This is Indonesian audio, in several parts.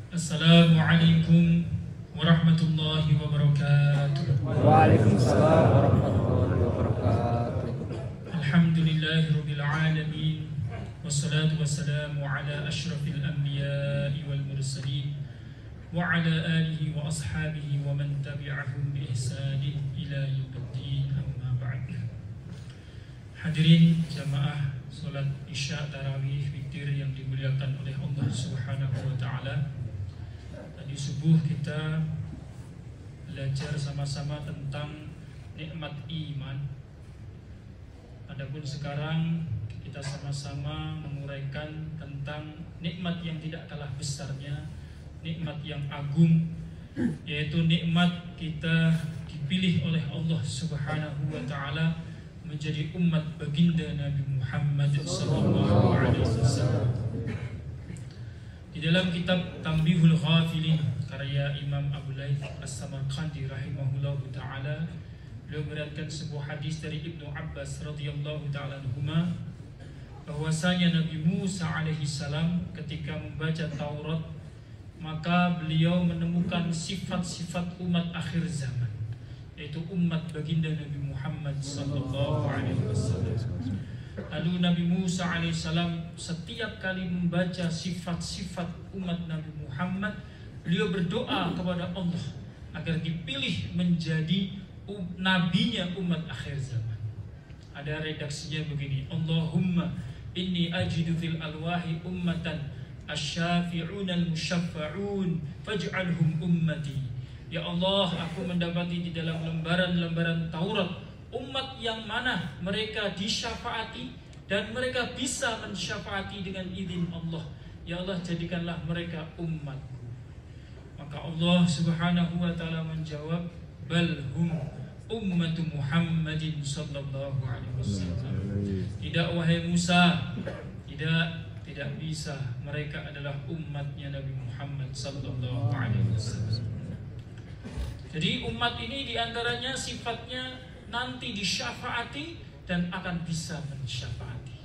Assalamualaikum warahmatullahi wabarakatuh. Waalaikumsalam warahmatullahi wabarakatuh. Alhamdulillahirabbil alamin. Wassalatu wassalamu ala asyrafil anbiya'i wal mursalin wa ala alihi wa ashabihi wa man tabi'ahum bi ihsanin ila yaumiddin. Amma ba'd. Hadirin jamaah salat Isya tarawih witir yang dimuliakan oleh Allah Subhanahu wa taala. Tadi subuh kita belajar sama-sama tentang nikmat iman. Adapun sekarang kita sama-sama menguraikan tentang nikmat yang tidak kalah besarnya, nikmat yang agung, yaitu nikmat kita dipilih oleh Allah Subhanahu wa taala menjadi umat baginda Nabi Muhammad sallallahu alaihi wasallam. Di dalam kitab Tanbihul Ghafilin karya Imam Abu Layth As-Samarqandi rahimahullahu taala, beliau meriwayatkan sebuah hadis dari Ibnu Abbas radhiyallahu taala anhuma bahwasanya Nabi Musa alaihi salam ketika membaca Taurat maka beliau menemukan sifat-sifat umat akhir zaman, yaitu umat baginda Nabi Muhammad sallallahu alaihi wasallam. Lalu Nabi Musa alaihissalam setiap kali membaca sifat-sifat umat Nabi Muhammad, beliau berdoa kepada Allah agar dipilih menjadi nabinya umat akhir zaman. Ada redaksinya begini: Allahumma inni ajidu fil alwahi ummatan asyafi'un al-musyaffa'un faj'alhum ummati. Ya Allah, aku mendapati di dalam lembaran-lembaran Taurat umat yang mana mereka disyafaati dan mereka bisa mensyafaati dengan izin Allah. Ya Allah, jadikanlah mereka umatku. Maka Allah Subhanahu wa taala menjawab, bal hum ummatu Muhammadin sallallahu alaihi wasallam. Tidak wahai Musa, tidak bisa, mereka adalah umatnya Nabi Muhammad sallallahu alaihi wasallam. Jadi umat ini diantaranya sifatnya nanti disyafaati dan akan bisa mensyafaati.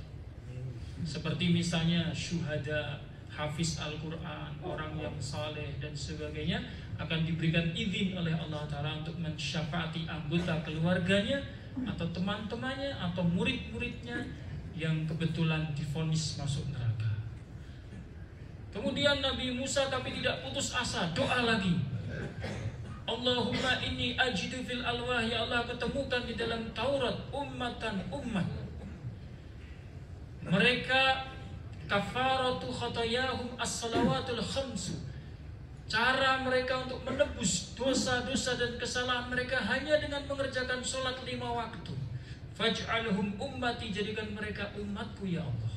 Seperti misalnya syuhada, hafiz Al-Quran, orang yang saleh dan sebagainya akan diberikan izin oleh Allah Ta'ala untuk mensyafaati anggota keluarganya atau teman-temannya atau murid-muridnya yang kebetulan divonis masuk neraka. Kemudian Nabi Musa tapi tidak putus asa, doa lagi. Allahumma inni ajidu fil alwah, ya Allah, ketemukan di dalam Taurat ummatan umat. Mereka kafaratu khatayahum as-salawatul khamsu. Cara mereka untuk menebus dosa-dosa dan kesalahan mereka hanya dengan mengerjakan sholat 5 waktu. Faj'alhum ummati, jadikan mereka umatku ya Allah.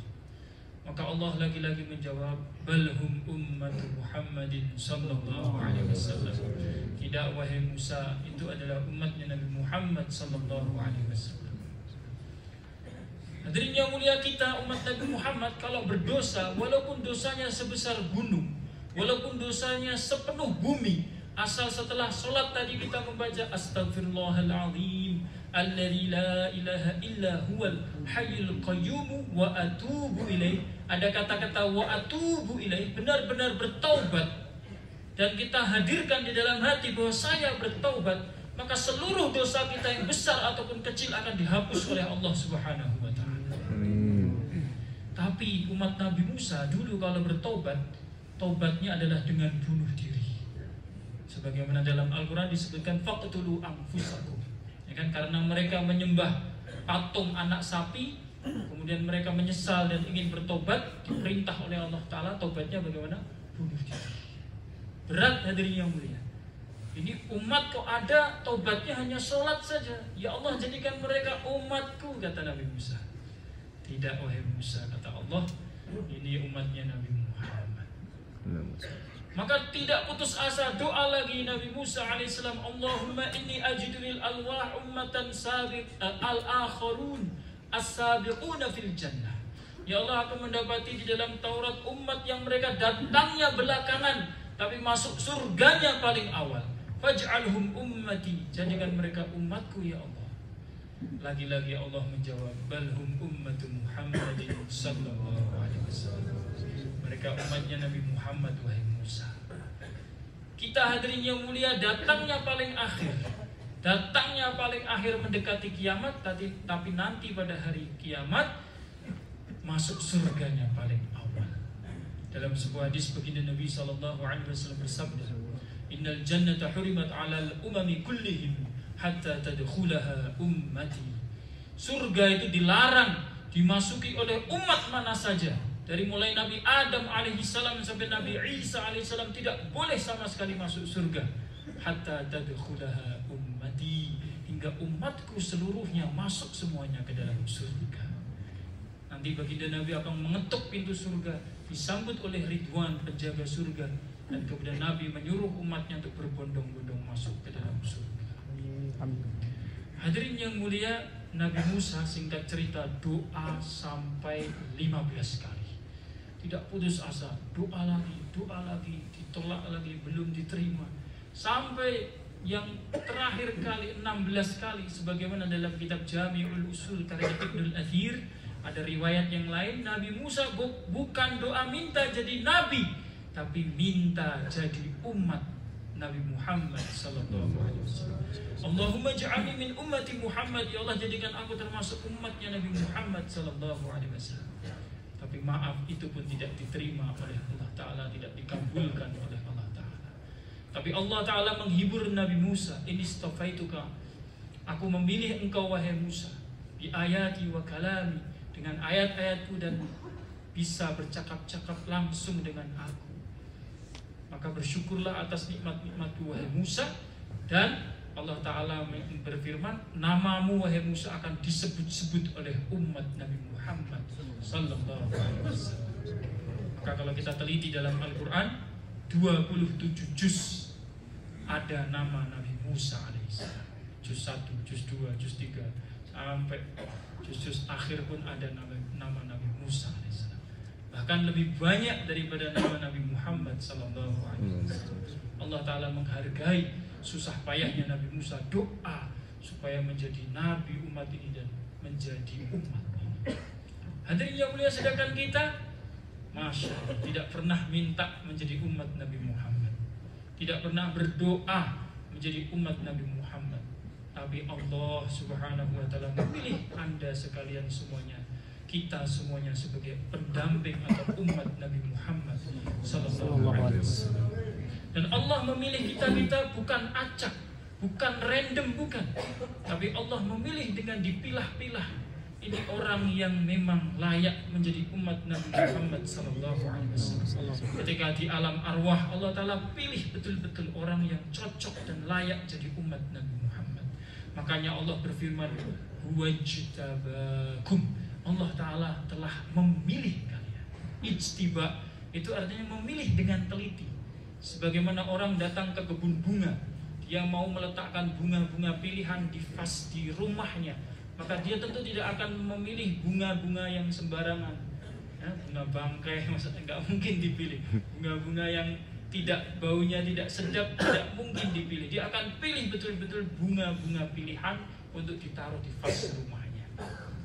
Maka Allah lagi-lagi menjawab, balhum ummatu Muhammadin sallallahu alaihi wasallam. Tidak wahai Musa, itu adalah umatnya Nabi Muhammad sallallahu alaihi wasallam. Hadirin yang mulia, kita umat Nabi Muhammad kalau berdosa, walaupun dosanya sebesar gunung, walaupun dosanya sepenuh bumi, asal setelah sholat tadi kita membaca Astaghfirullahaladzim alladzi la ilaha illa huwal hayyul qayyum wa atubu ilaih. Ada kata-kata wa atubu ilaih, benar-benar bertaubat, dan kita hadirkan di dalam hati bahwa saya bertaubat, maka seluruh dosa kita yang besar ataupun kecil akan dihapus oleh Allah Subhanahu wa taala. Tapi umat Nabi Musa dulu kalau bertobat, taubatnya adalah dengan bunuh diri. Sebagaimana dalam Al-Quran disebutkan faqtulu anfusakum, ya kan, karena mereka menyembah patung anak sapi, kemudian mereka menyesal dan ingin bertobat, diperintah oleh Allah Ta'ala taubatnya bagaimana? Bunuh diri. Berat hadirin yang mulia. Ini umat kok ada taubatnya hanya sholat saja. Ya Allah, jadikan mereka umatku, kata Nabi Musa. Tidak wahai Musa, kata Allah, ini umatnya Nabi Muhammad. Maka tidak putus asa, doa lagi Nabi Musa alaihissalam, Allahumma inni ajidu lil alwah ummatan sabiq al-akharun as-sabiquna fil jannah. Ya Allah, aku mendapati di dalam Taurat umat yang mereka datangnya belakangan tapi masuk surganya paling awal. Faj'alhum ummati, jadikan mereka umatku ya Allah. Lagi-lagi Allah menjawab, balhum ummatu Muhammadin sallallahu alaihi wasallam. Mereka umatnya Nabi Muhammad wahai Musa. Kita hadirin yang mulia, datangnya paling akhir. Datangnya paling akhir mendekati kiamat, tapi nanti pada hari kiamat masuk surganya paling awal. Dalam sebuah hadis baginda Nabi SAW bersabda, Innal jannata hurimat 'alal umami kullihim hatta tadkhulaha ummati. Surga itu dilarang dimasuki oleh umat mana saja. Dari mulai Nabi Adam alaihissalam sampai Nabi Isa alaihissalam tidak boleh sama sekali masuk surga. Hatta tadkhulaha ummati, hingga umatku seluruhnya masuk semuanya ke dalam surga. Nanti baginda Nabi akan mengetuk pintu surga, disambut oleh Ridwan penjaga surga, dan kemudian Nabi menyuruh umatnya untuk berbondong-bondong masuk ke dalam surga. Hadirin yang mulia, Nabi Musa singkat cerita doa sampai 15 kali. Tidak putus asa, doa lagi, ditolak lagi, belum diterima. Sampai yang terakhir kali 16 kali, sebagaimana dalam kitab Jami'ul Usul karya Ibnul Athir. Ada riwayat yang lain, Nabi Musa bukan doa minta jadi nabi, tapi minta jadi umat Nabi Muhammad sallallahu alaihi wasallam. Allahumma ja'alni min ummati Muhammad, ya Allah jadikan aku termasuk umatnya Nabi Muhammad sallallahu alaihi wasallam. Tapi maaf, itu pun tidak diterima oleh Allah Ta'ala, tidak dikabulkan oleh Allah Ta'ala. Tapi Allah Ta'ala menghibur Nabi Musa, inistafaituka, aku memilih engkau wahai Musa, bi ayati wa kalami, dengan ayat-ayatku dan bisa bercakap-cakap langsung dengan aku. Maka bersyukurlah atas nikmat-nikmatku wahai Musa. Dan Allah Ta'ala berfirman, namamu wahai Musa akan disebut-sebut oleh umat Nabi Muhammad sallallahu alaihi wasallam. Maka kalau kita teliti dalam Al-Quran, 27 juz ada nama Nabi Musa alaihissalam. Juz 1, juz 2, juz 3 sampai juz akhir pun ada nama Nabi Musa alaihissalam. Bahkan lebih banyak daripada nama Nabi Muhammad sallallahu alaihi wasallam. Allah Ta'ala menghargai susah payahnya Nabi Musa doa supaya menjadi nabi umat ini dan menjadi umat ini. Hadirin yang mulia, sedangkan kita Masya Allah tidak pernah minta menjadi umat Nabi Muhammad, tidak pernah berdoa menjadi umat Nabi Muhammad. Tapi Allah Subhanahu wa Ta'ala memilih Anda sekalian semuanya, kita semuanya sebagai pendamping atau umat Nabi Muhammad sallallahu alaihi wasallam. Dan Allah memilih kita bukan acak, bukan random, bukan. Tapi Allah memilih dengan dipilah-pilah. Ini orang yang memang layak menjadi umat Nabi Muhammad sallallahu alaihi wasallam. Ketika di alam arwah Allah Ta'ala pilih betul-betul orang yang cocok dan layak jadi umat Nabi Muhammad. Makanya Allah berfirman, "Wajtabakum." Allah Ta'ala telah memilih kalian. Ijtiba itu artinya memilih dengan teliti. Sebagaimana orang datang ke kebun bunga, dia mau meletakkan bunga-bunga pilihan di vas di rumahnya, maka dia tentu tidak akan memilih bunga-bunga yang sembarangan. Ya, bunga bangkai maksudnya nggak mungkin dipilih. Bunga-bunga yang tidak baunya tidak sedap tidak mungkin dipilih. Dia akan pilih betul-betul bunga-bunga pilihan untuk ditaruh di vas rumahnya.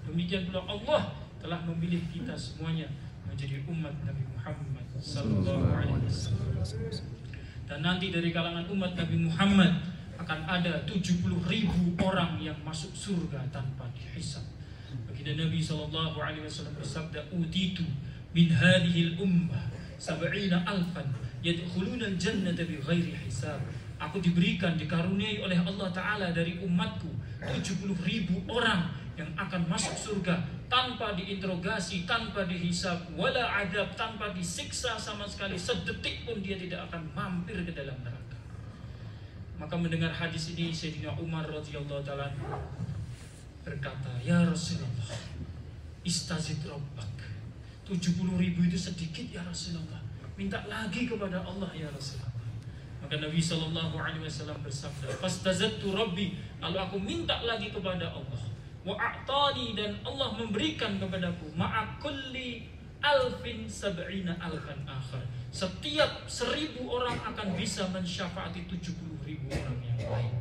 Demikian pula Allah telah memilih kita semuanya menjadi umat Nabi Muhammad sallallahu alaihi wasallam. Dan nanti dari kalangan umat Nabi Muhammad akan ada 70.000 orang yang masuk surga tanpa dihisab. Baginda Nabi sallallahu alaihi wasallam bersabda, "Utitu min hadhil ummah 70,000 yadkhuluna al-jannata bighairi hisab." Aku diberikan, dikaruniai oleh Allah Ta'ala dari umatku 70.000 orang yang akan masuk surga tanpa diinterogasi, tanpa dihisab, wala adab, tanpa disiksa sama sekali, sedetik pun dia tidak akan mampir ke dalam neraka. Maka mendengar hadis ini, Sayyidina Umar radhiyallahu ta'ala berkata, "Ya Rasulullah, istazid rabbak." 70.000 itu sedikit ya Rasulullah, minta lagi kepada Allah ya Rasulullah. Maka Nabi SAW bersabda, "Fastazadtu rabbi." Lalu aku minta lagi kepada Allah. Wa a'tani, dan Allah memberikan kepadaku ma'akulli alfin sab'ina alfan akhar. Setiap 1.000 orang akan bisa mensyafaati 70.000 orang yang lain.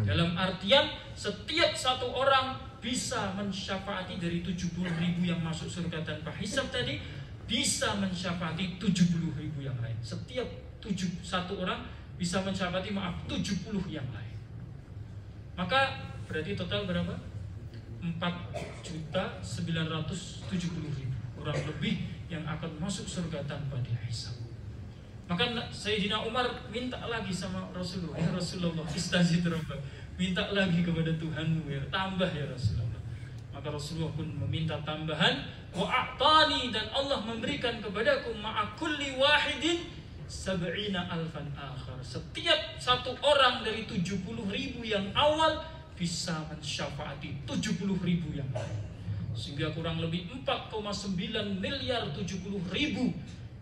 Dalam artian setiap satu orang bisa mensyafaati dari 70.000 yang masuk surga tanpa hisab tadi, bisa mensyafaati 70.000 yang lain. Setiap satu orang bisa mensyafati 70 yang lain. Maka berarti total berapa? 4.970.000 kurang lebih yang akan masuk surga tanpa dihisab. Maka Sayyidina Umar minta lagi sama Rasulullah, ya Rasulullah, istazid rabbak, minta lagi kepada Tuhanmu ya, tambah ya Rasulullah. Maka Rasulullah pun meminta tambahan, wa a'tani, dan Allah memberikan kepadaku ma'a kulli wahidin 70.000 akhar. Setiap satu orang dari 70.000 yang awal bisa mensyafaati 70.000 yang lain. Sehingga kurang lebih 4,9 miliar 70.000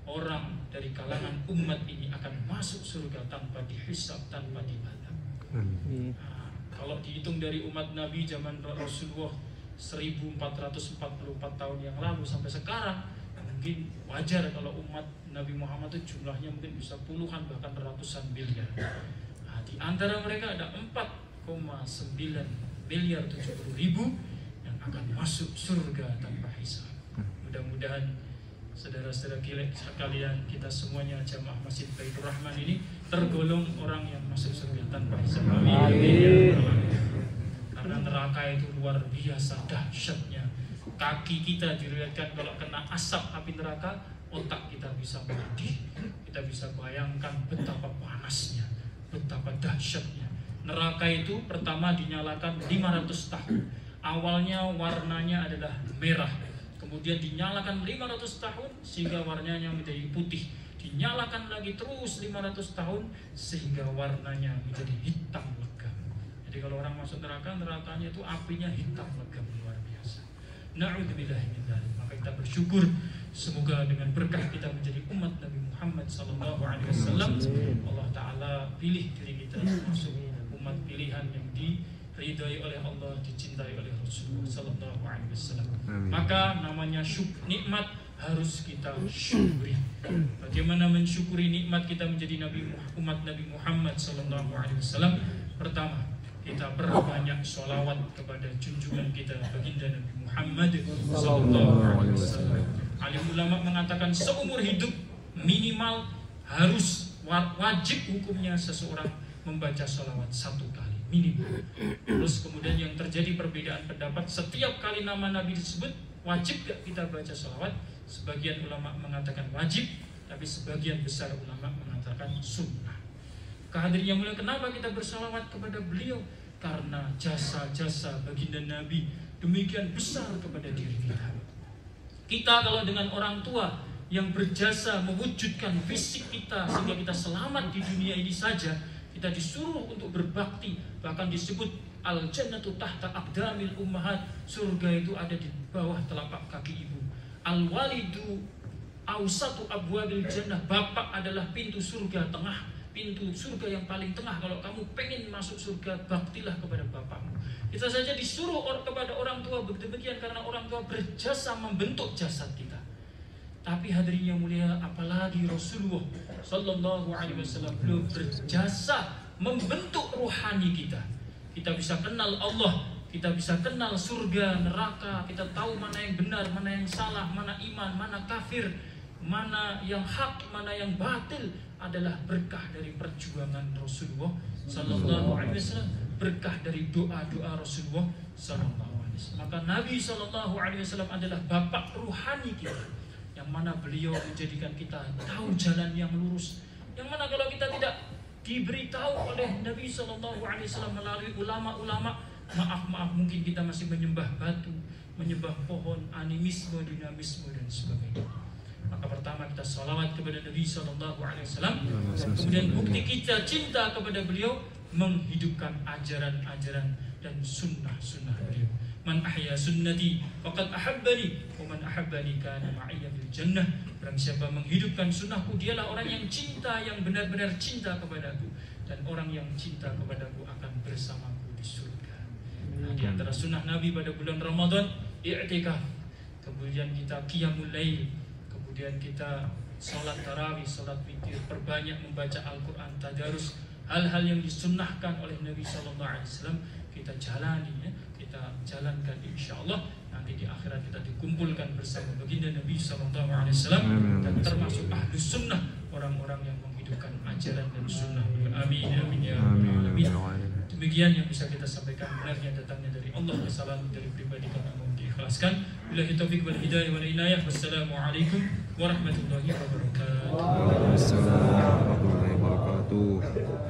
orang dari kalangan umat ini akan masuk surga tanpa dihisab, tanpa diadab. Nah, kalau dihitung dari umat Nabi zaman Rasulullah 1444 tahun yang lalu sampai sekarang, mungkin wajar kalau umat Nabi Muhammad itu jumlahnya mungkin bisa puluhan bahkan ratusan miliar. Nah, di antara mereka ada 4,9 miliar 70.000 yang akan masuk surga tanpa hisab. Mudah-mudahan saudara-saudara sekalian, kita semuanya jamaah Masjid Baitur Rahman ini tergolong orang yang masuk surga tanpa hisab. Amin. Karena neraka itu luar biasa dahsyatnya. Kaki kita diriwayatkan kalau kena asap api neraka, otak kita bisa mendidih. Kita bisa bayangkan betapa panasnya, betapa dahsyatnya. Neraka itu pertama dinyalakan 500 tahun. Awalnya warnanya adalah merah, kemudian dinyalakan 500 tahun sehingga warnanya menjadi putih. Dinyalakan lagi terus 500 tahun sehingga warnanya menjadi hitam legam. Jadi kalau orang masuk neraka, nerakanya itu apinya hitam legam, luar biasa. Na'udzubillahi min dzalik. Maka kita bersyukur semoga dengan berkah kita menjadi umat Nabi Muhammad SAW, Allah Ta'ala pilih diri kita masuk umat pilihan yang diridai oleh Allah, dicintai oleh Rasulullah Sallallahu Alaihi Wasallam. Maka namanya nikmat harus kita syukuri. Bagaimana mensyukuri nikmat kita menjadi umat Nabi Muhammad Sallallahu Alaihi Wasallam? Pertama, kita perbanyak sholawat kepada junjungan kita baginda Nabi Muhammad Sallallahu Alaihi Wasallam. Alim ulama mengatakan seumur hidup minimal harus wajib hukumnya seseorang membaca sholawat 1 kali minimal. Terus kemudian yang terjadi perbedaan pendapat, setiap kali nama Nabi disebut wajib gak kita baca sholawat? Sebagian ulama mengatakan wajib, tapi sebagian besar ulama mengatakan sunnah. Kehadiran yang mulia, kenapa kita bersalawat kepada beliau? Karena jasa-jasa baginda Nabi demikian besar kepada diri kita. Kita kalau dengan orang tua yang berjasa mewujudkan fisik kita sehingga kita selamat di dunia ini saja, kita disuruh untuk berbakti. Bahkan disebut al-jannatu tahta aqdamil ummahat, surga itu ada di bawah telapak kaki ibu. Al-walidu awsatu abwabil jannah, bapak adalah pintu surga tengah, pintu surga yang paling tengah. Kalau kamu pengen masuk surga, baktilah kepada bapakmu. Kita saja disuruh kepada orang tua demikian karena orang tua berjasa membentuk jasad kita. Tapi hadirin yang mulia, apalagi Rasulullah Sallallahu Alaihi Wasallam, beliau berjasa membentuk ruhani kita. Kita bisa kenal Allah, kita bisa kenal surga, neraka, kita tahu mana yang benar, mana yang salah, mana iman, mana kafir, mana yang hak, mana yang batil, adalah berkah dari perjuangan Rasulullah Sallallahu Alaihi Wasallam, berkah dari doa-doa Rasulullah Sallallahu Alaihi Wasallam. Maka Nabi Sallallahu Alaihi Wasallam adalah bapak ruhani kita, yang mana beliau menjadikan kita tahu jalan yang lurus, yang mana kalau kita tidak diberitahu oleh Nabi Sallallahu Alaihi Wasallam melalui ulama-ulama, maaf mungkin kita masih menyembah batu, menyembah pohon, animisme, dinamisme dan sebagainya. Maka pertama kita salawat kepada Nabi Sallallahu Alaihi Wasallam, dan kemudian bukti kita cinta kepada beliau menghidupkan ajaran-ajaran dan sunnah-sunnah beliau. Man ahya sunnati faqad ahabbani wa man ahabbani kana ma'iyya fil jannah. Barang siapa menghidupkan sunnahku, dialah orang yang cinta, yang benar-benar cinta kepadaku, dan orang yang cinta kepadaku akan bersamaku di surga. Nah, di antara sunnah Nabi pada bulan Ramadan, i'tikaf, kemudian kita qiyamul lail, kemudian kita salat tarawih, salat witir, perbanyak membaca Al-Quran, tadarus, hal-hal yang disunnahkan oleh Nabi Sallallahu Alaihi Wasallam kita jalani, ya. Kita jalankan, insya Allah nanti di akhirat kita dikumpulkan bersama baginda Nabi Sallallahu Alaihi Wasallam dan termasuk ahlus sunnah, orang-orang orang-orang yang menghidupkan ajaran dan sunnah. Amin amin ya rabbal alamin. Demikian yang bisa kita sampaikan, benarnya datangnya dari Allah, kesalahan dari pribadi kami mohon diikhlaskan. Billahi taufiq wal hidayah wal inayah. Wassalamualaikum warahmatullahi wabarakatuh. Waalaikumsalam warahmatullahi wabarakatuh.